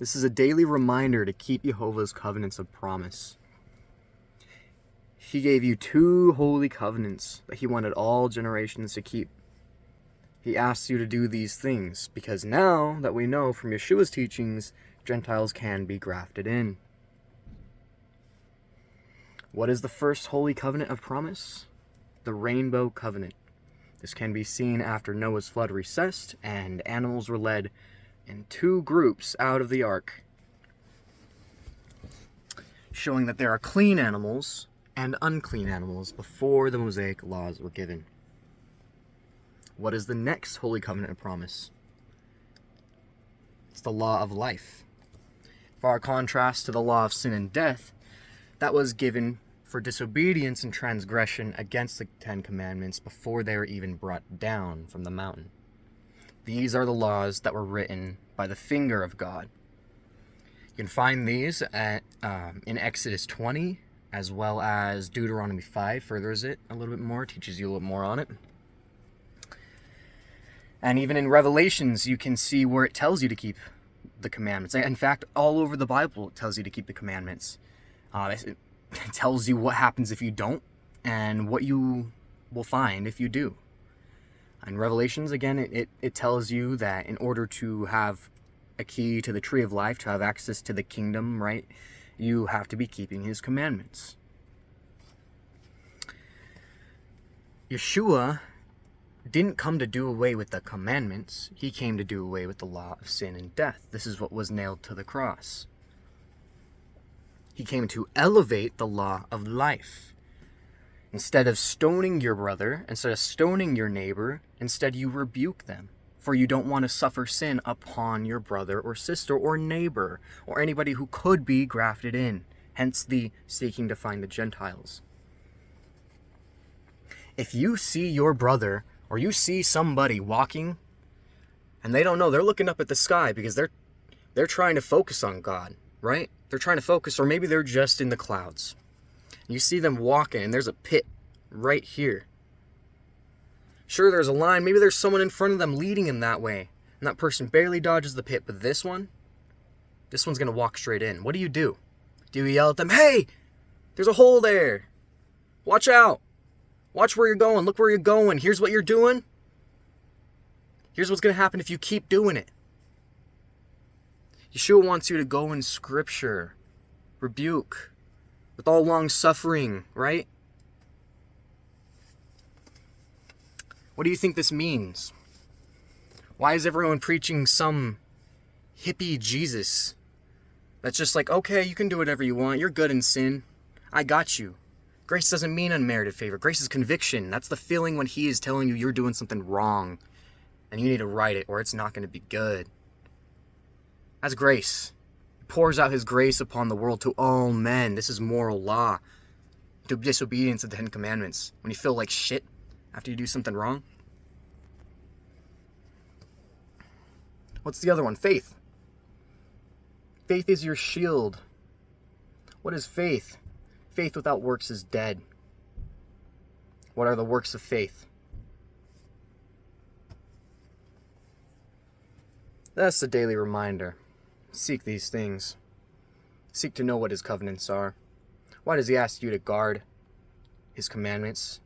This is a daily reminder to keep Jehovah's covenants of promise. He gave you 2 holy covenants that he wanted all generations to keep. He asks you to do these things because now that we know from Yeshua's teachings, Gentiles can be grafted in. What is the first holy covenant of promise? The rainbow covenant. This can be seen after Noah's flood recessed and animals were led in 2 groups out of the ark, showing that there are clean animals and unclean animals before the Mosaic laws were given. What is the next holy covenant of promise? It's the law of life. Far contrast to the law of sin and death, that was given for disobedience and transgression against the 10 Commandments before they were even brought down from the mountain. These are the laws that were written by the finger of God. You can find these in Exodus 20, as well as Deuteronomy 5 furthers it a little bit more, teaches you a little more on it. And even in Revelations, you can see where it tells you to keep the commandments. In fact, all over the Bible, it tells you to keep the commandments. It tells you what happens if you don't, and what you will find if you do. In Revelations, again, it tells you that in order to have a key to the tree of life, to have access to the kingdom, right, you have to be keeping his commandments. Yeshua didn't come to do away with the commandments. He came to do away with the law of sin and death. This is what was nailed to the cross. He came to elevate the law of life. Instead of stoning your brother, instead of stoning your neighbor, instead you rebuke them. For you don't want to suffer sin upon your brother or sister or neighbor or anybody who could be grafted in. Hence the seeking to find the Gentiles. If you see your brother or you see somebody walking and they don't know, they're looking up at the sky because they're trying to focus on God, right? They're trying to focus, or maybe they're just in the clouds. You see them walking and there's a pit right here. Sure, there's a line. Maybe there's someone in front of them leading them that way. And that person barely dodges the pit. But this one's going to walk straight in. What do? Do you yell at them, "Hey, there's a hole there. Watch out. Watch where you're going. Look where you're going. Here's what you're doing. Here's what's going to happen if you keep doing it." Yeshua wants you to go in Scripture. Rebuke. With all long suffering, right? What do you think this means? Why is everyone preaching some hippie Jesus? That's just like, okay, you can do whatever you want. You're good in sin. I got you. Grace doesn't mean unmerited favor. Grace is conviction. That's the feeling when he is telling you you're doing something wrong. And you need to right it or it's not going to be good. That's grace. He pours out his grace upon the world to all men. This is moral law. To disobedience of the 10 Commandments. When you feel like shit after you do something wrong. What's the other one? Faith. Faith is your shield. What is faith? Faith without works is dead. What are the works of faith? That's a daily reminder. Seek these things. Seek to know what his covenants are. Why does he ask you to guard his commandments?